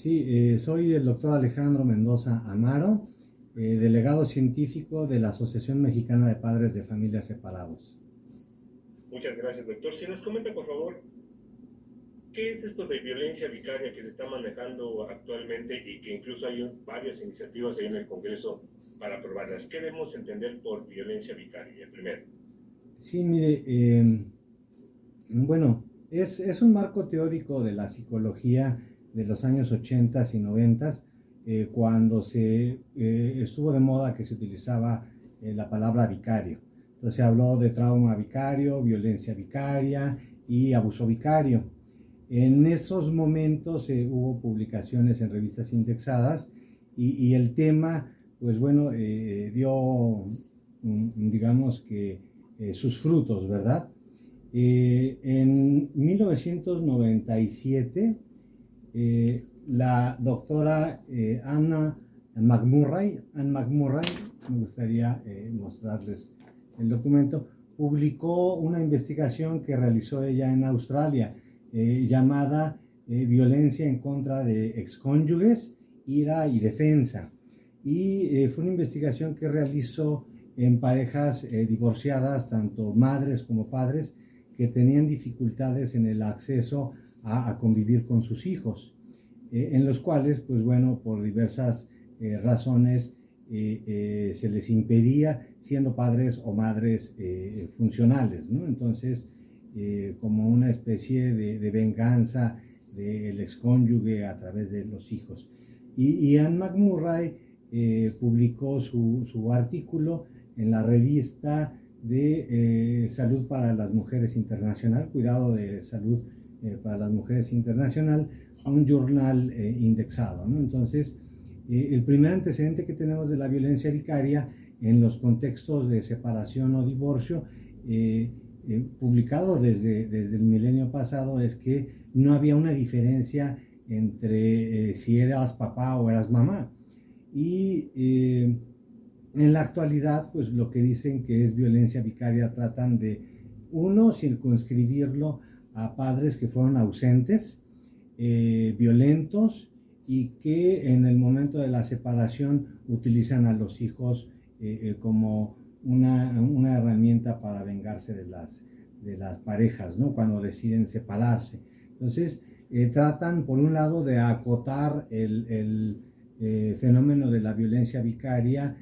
Sí, soy el doctor Alejandro Mendoza Amaro, delegado científico de la Asociación Mexicana de Padres de Familias Separados. Muchas gracias, doctor. Si nos comenta, por favor, ¿qué es esto de violencia vicaria que se está manejando actualmente y que incluso hay varias iniciativas ahí en el Congreso para aprobarlas? ¿Qué debemos entender por violencia vicaria? Primero. Sí, mire, bueno, es un marco teórico de la psicología de los años 80 y 90, cuando estuvo de moda que se utilizaba la palabra vicario. Entonces se habló de trauma vicario, violencia vicaria y abuso vicario. En esos momentos hubo publicaciones en revistas indexadas y el tema, pues bueno, dio, digamos que sus frutos, ¿verdad? En 1997, la doctora Anne McMurray, me gustaría mostrarles el documento, publicó una investigación que realizó ella en Australia, llamada Violencia en contra de excónyuges, ira y defensa. Y fue una investigación que realizó en parejas divorciadas, tanto madres como padres, que tenían dificultades en el acceso a convivir con sus hijos, en los cuales, pues bueno, por diversas razones se les impedía, siendo padres o madres funcionales, ¿no? Entonces, como una especie de venganza del excónyuge a través de los hijos. Y Anne McMurray publicó su artículo en la revista de Salud para las Mujeres Internacional, Cuidado de Salud para las Mujeres Internacional, un journal indexado, ¿no? Entonces, el primer antecedente que tenemos de la violencia vicaria en los contextos de separación o divorcio, publicado desde el milenio pasado, es que no había una diferencia entre si eras papá o eras mamá. Y en la actualidad, pues lo que dicen que es violencia vicaria tratan de, uno, circunscribirlo a padres que fueron ausentes, violentos, y que en el momento de la separación utilizan a los hijos como una herramienta para vengarse de las parejas, ¿no? Cuando deciden separarse. Entonces, tratan por un lado de acotar el fenómeno de la violencia vicaria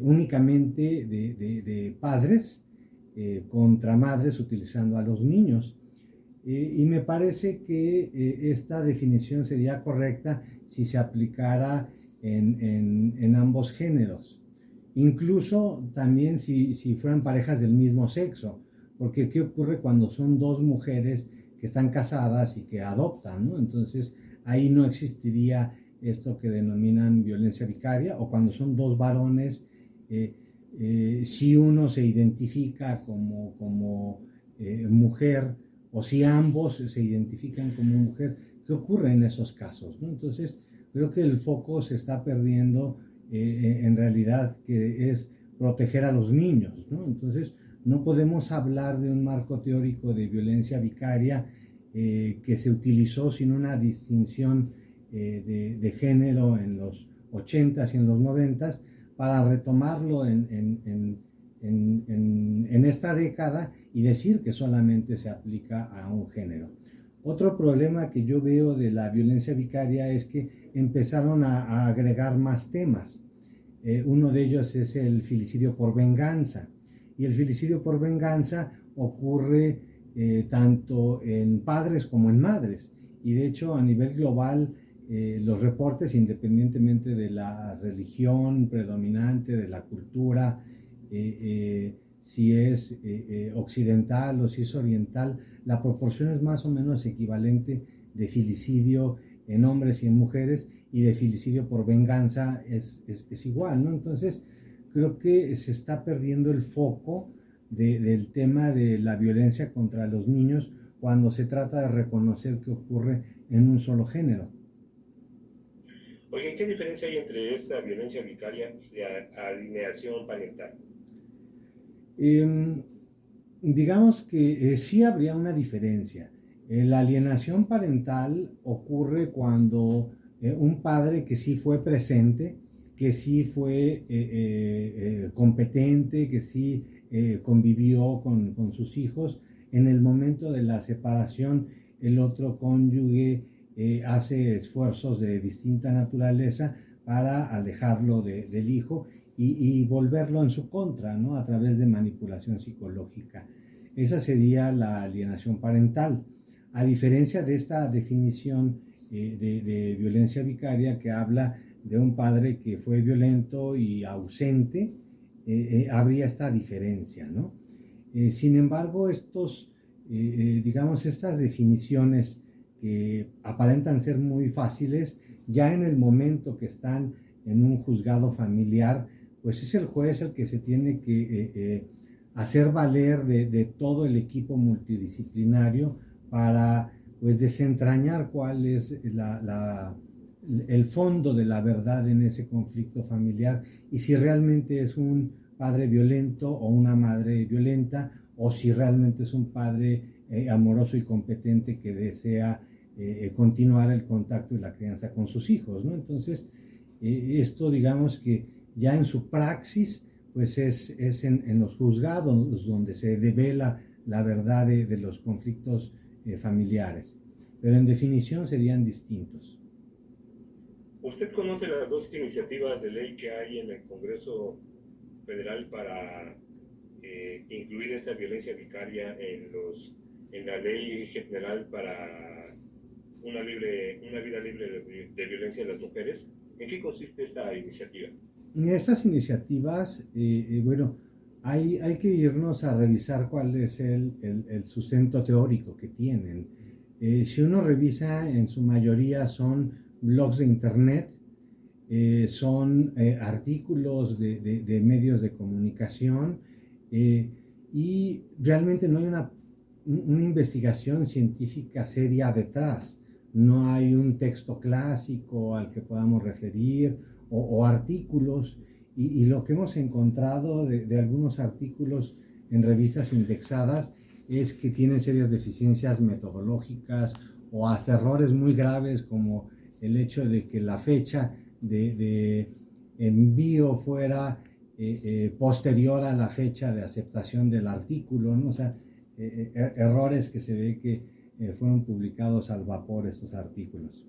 únicamente de padres contra madres, utilizando a los niños. Y me parece que esta definición sería correcta si se aplicara en ambos géneros. Incluso también si fueran parejas del mismo sexo. Porque ¿qué ocurre cuando son dos mujeres que están casadas y que adoptan, ¿no? Entonces ahí no existiría esto que denominan violencia vicaria, o cuando son dos varones, si uno se identifica como mujer, o si ambos se identifican como mujer. ¿Qué ocurre en esos casos, ¿no? Entonces, creo que el foco se está perdiendo en realidad, que es proteger a los niños, ¿no? Entonces, no podemos hablar de un marco teórico de violencia vicaria que se utilizó sin una distinción de género en los 80s y en los 90s, para retomarlo en esta década y decir que solamente se aplica a un género. Otro problema que yo veo de la violencia vicaria es que empezaron a agregar más temas. Uno de ellos es el filicidio por venganza. Y el filicidio por venganza ocurre tanto en padres como en madres. Y de hecho, a nivel global, los reportes, independientemente de la religión predominante, de la cultura, si es occidental o si es oriental, la proporción es más o menos equivalente de filicidio en hombres y en mujeres, y de filicidio por venganza es igual, ¿no? Entonces, creo que se está perdiendo el foco del tema de la violencia contra los niños cuando se trata de reconocer que ocurre en un solo género. Oye, ¿qué diferencia hay entre esta violencia vicaria y la alineación parental? Eh, digamos que sí habría una diferencia. La alienación parental ocurre cuando un padre que sí fue presente, que sí fue competente, que sí convivió con sus hijos. En el momento de la separación, el otro cónyuge hace esfuerzos de distinta naturaleza para alejarlo del hijo y volverlo en su contra, ¿no? A través de manipulación psicológica. Esa sería la alienación parental. A diferencia de esta definición de violencia vicaria que habla de un padre que fue violento y ausente, habría esta diferencia, ¿no? Sin embargo, digamos, estas definiciones que aparentan ser muy fáciles, ya en el momento que están en un juzgado familiar, pues es el juez el que se tiene que hacer valer de todo el equipo multidisciplinario para pues desentrañar cuál es el fondo de la verdad en ese conflicto familiar y si realmente es un padre violento o una madre violenta o si realmente es un padre amoroso y competente que desea continuar el contacto y la crianza con sus hijos, ¿no? Entonces, esto digamos que ya en su praxis, pues es en los juzgados donde se devela la verdad de los conflictos familiares, pero en definición serían distintos. ¿Usted conoce las dos iniciativas de ley que hay en el Congreso Federal para incluir esa violencia vicaria en la ley general para una vida libre de violencia de las mujeres? ¿En qué consiste esta iniciativa? Estas iniciativas, bueno, hay que irnos a revisar cuál es el sustento teórico que tienen. Si uno revisa, en su mayoría son blogs de internet, son artículos de medios de comunicación y realmente no hay una investigación científica seria detrás. No hay un texto clásico al que podamos referir o artículos y lo que hemos encontrado de algunos artículos en revistas indexadas es que tienen serias deficiencias metodológicas o hasta errores muy graves como el hecho de que la fecha de envío fuera posterior a la fecha de aceptación del artículo, ¿no? O sea, errores que se ve que fueron publicados al vapor estos artículos.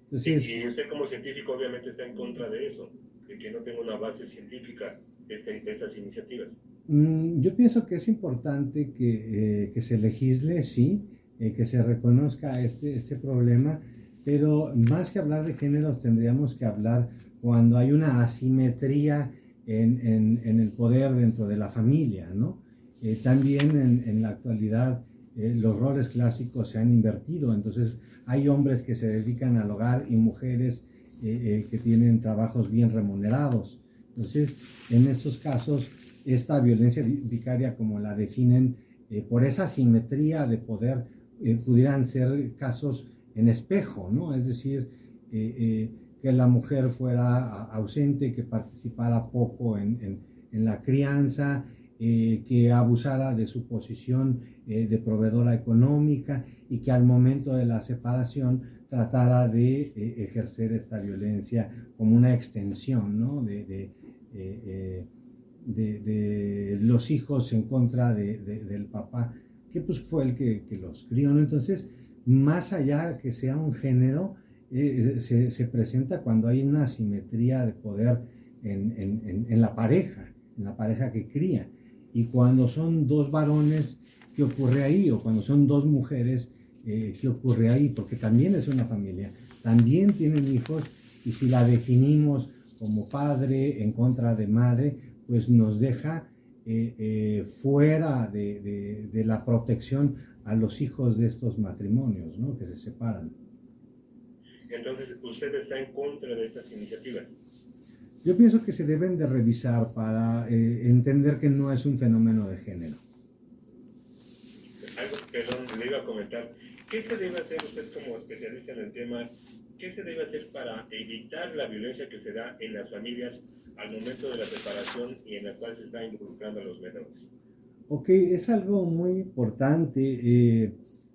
Entonces, y usted como científico obviamente está en contra de eso, de que no tenga una base científica estas iniciativas. Yo pienso que es importante que se legisle, sí, que se reconozca este problema, pero más que hablar de géneros tendríamos que hablar cuando hay una asimetría en el poder dentro de la familia, ¿no? También en la actualidad los roles clásicos se han invertido, entonces hay hombres que se dedican al hogar y mujeres que tienen trabajos bien remunerados. Entonces, en estos casos, esta violencia vicaria, como la definen, por esa asimetría de poder, pudieran ser casos en espejo, ¿no? Es decir, que la mujer fuera ausente, que participara poco en la crianza, que abusara de su posición de proveedora económica y que al momento de la separación tratara de ejercer esta violencia como una extensión, ¿no? de los hijos en contra del papá, que pues fue el que los crió, ¿no? Entonces, más allá que sea un género, se presenta cuando hay una asimetría de poder en la pareja que cría. Y cuando son dos varones, ¿qué ocurre ahí? O cuando son dos mujeres, ¿qué ocurre ahí? Porque también es una familia, también tienen hijos, y si la definimos como padre en contra de madre, pues nos deja fuera de la protección a los hijos de estos matrimonios, ¿no? Que se separan. Entonces, ¿usted está en contra de estas iniciativas? Yo pienso que se deben de revisar para entender que no es un fenómeno de género. Algo, perdón, le iba a comentar. ¿Qué se debe hacer usted como especialista en el tema? ¿Qué se debe hacer para evitar la violencia que se da en las familias al momento de la separación y en la cual se está involucrando a los menores? Ok, es algo muy importante.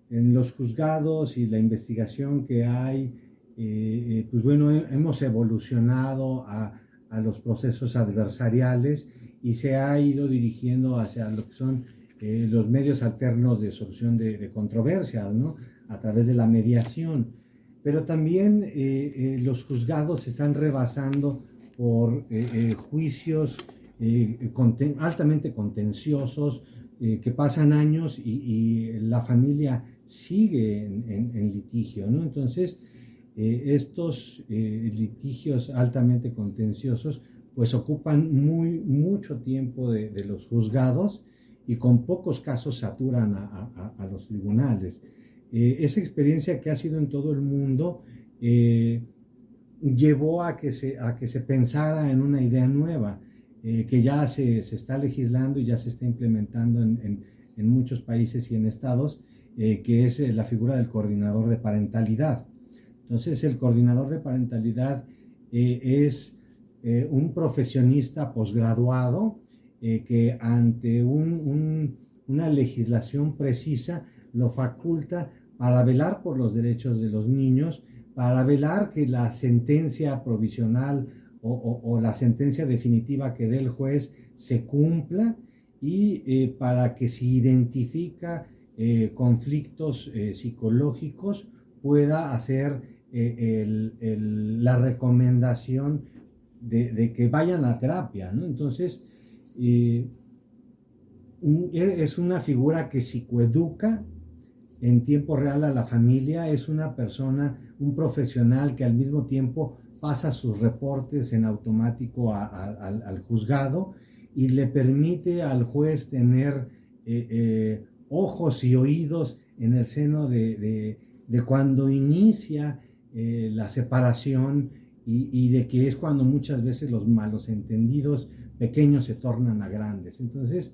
En los juzgados y la investigación que hay pues bueno, hemos evolucionado a los procesos adversariales y se ha ido dirigiendo hacia lo que son los medios alternos de solución de controversias, ¿no? A través de la mediación. Pero también los juzgados se están rebasando por juicios altamente contenciosos que pasan años y la familia sigue en litigio, ¿no? Entonces, estos litigios altamente contenciosos pues ocupan mucho tiempo de los juzgados y con pocos casos saturan a los tribunales. Esa experiencia que ha sido en todo el mundo llevó a que se pensara en una idea nueva, que ya se está legislando y ya se está implementando en muchos países y en estados, que es la figura del coordinador de parentalidad. Entonces, el coordinador de parentalidad es un profesionista posgraduado que ante una legislación precisa lo faculta para velar por los derechos de los niños, para velar que la sentencia provisional o la sentencia definitiva que dé el juez se cumpla y para que si identifica conflictos psicológicos pueda hacer la recomendación de que vayan a terapia, ¿no? Entonces, es una figura que psicoeduca en tiempo real a la familia, es una persona, un profesional que al mismo tiempo pasa sus reportes en automático al juzgado y le permite al juez tener ojos y oídos en el seno de cuando inicia la separación y de que es cuando muchas veces los malos entendidos pequeños se tornan a grandes. Entonces,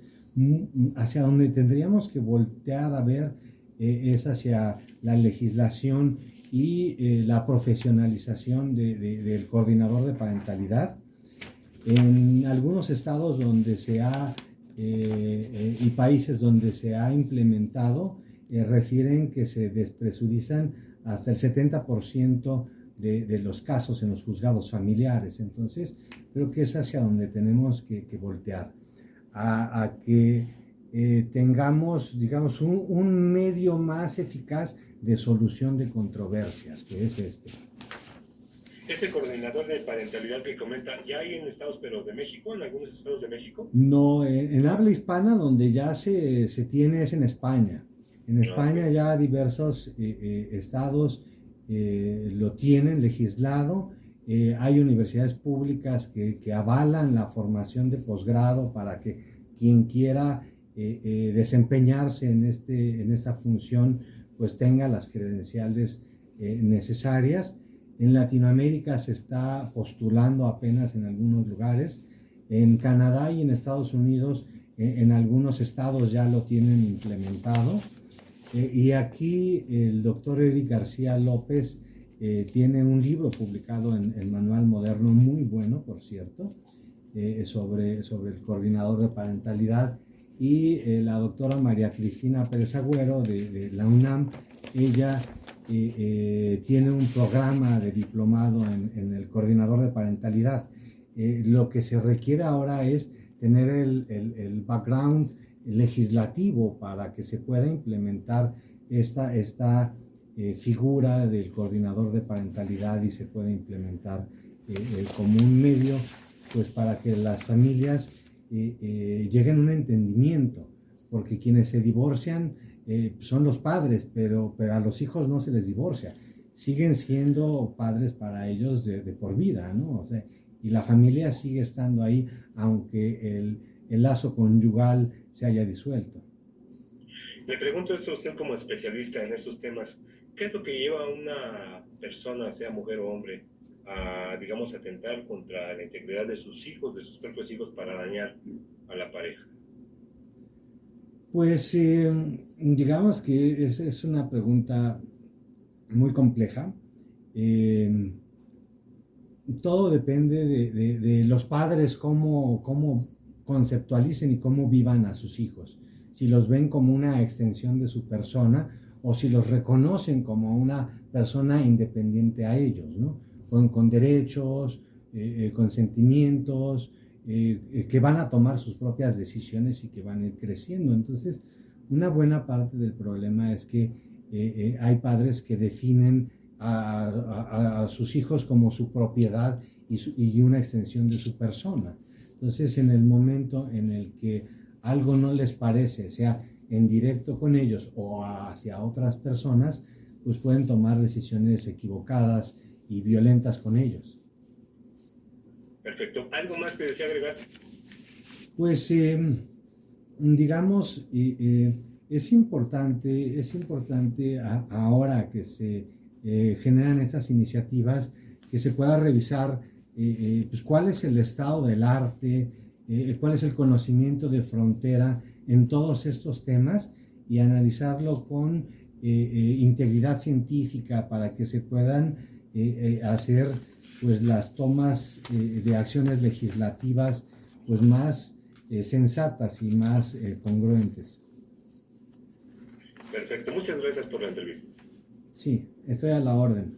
hacia donde tendríamos que voltear a ver es hacia la legislación y la profesionalización del coordinador de parentalidad. En algunos estados donde y países donde se ha implementado, refieren que se despresurizan hasta el 70% de los casos en los juzgados familiares. Entonces, creo que es hacia donde tenemos que voltear, a que tengamos, digamos, un medio más eficaz de solución de controversias, que es este. Ese coordinador de parentalidad que comenta, ¿ya hay en estados, pero de México, en algunos estados de México? No, en habla hispana donde ya se tiene es en España. En España ya diversos estados lo tienen legislado. Hay universidades públicas que avalan la formación de posgrado para que quien quiera desempeñarse en esta función pues tenga las credenciales necesarias. En Latinoamérica se está postulando apenas en algunos lugares. En Canadá y en Estados Unidos, en algunos estados ya lo tienen implementado. Y aquí el doctor Eric García López tiene un libro publicado en Manual Moderno, muy bueno, por cierto, sobre el coordinador de parentalidad. Y la doctora María Cristina Pérez Agüero de la UNAM, ella tiene un programa de diplomado en el coordinador de parentalidad. Lo que se requiere ahora es tener el background legislativo para que se pueda implementar esta figura del coordinador de parentalidad y se pueda implementar como un medio pues para que las familias lleguen a un entendimiento, porque quienes se divorcian son los padres, pero a los hijos no se les divorcia, siguen siendo padres para ellos de por vida, ¿no? O sea, y la familia sigue estando ahí, aunque el lazo conyugal se haya disuelto. Le pregunto esto a usted como especialista en estos temas, ¿qué es lo que lleva a una persona, sea mujer o hombre, a, digamos, atentar contra la integridad de sus hijos, de sus propios hijos, para dañar a la pareja? Pues digamos que es una pregunta muy compleja. Todo depende de los padres, cómo conceptualicen y cómo vivan a sus hijos. Si los ven como una extensión de su persona o si los reconocen como una persona independiente a ellos, ¿no? Con derechos, con sentimientos, que van a tomar sus propias decisiones y que van a ir creciendo. Entonces, una buena parte del problema es que hay padres que definen a sus hijos como su propiedad y una extensión de su persona. Entonces, en el momento en el que algo no les parece, sea en directo con ellos o hacia otras personas, pues pueden tomar decisiones equivocadas y violentas con ellos. Perfecto. ¿Algo más que desea agregar? Pues digamos, es importante ahora que se generan estas iniciativas, que se pueda revisar pues cuál es el estado del arte, cuál es el conocimiento de frontera en todos estos temas y analizarlo con integridad científica para que se puedan hacer pues las tomas de acciones legislativas pues más sensatas y más congruentes. Perfecto, muchas gracias por la entrevista. Sí, estoy a la orden.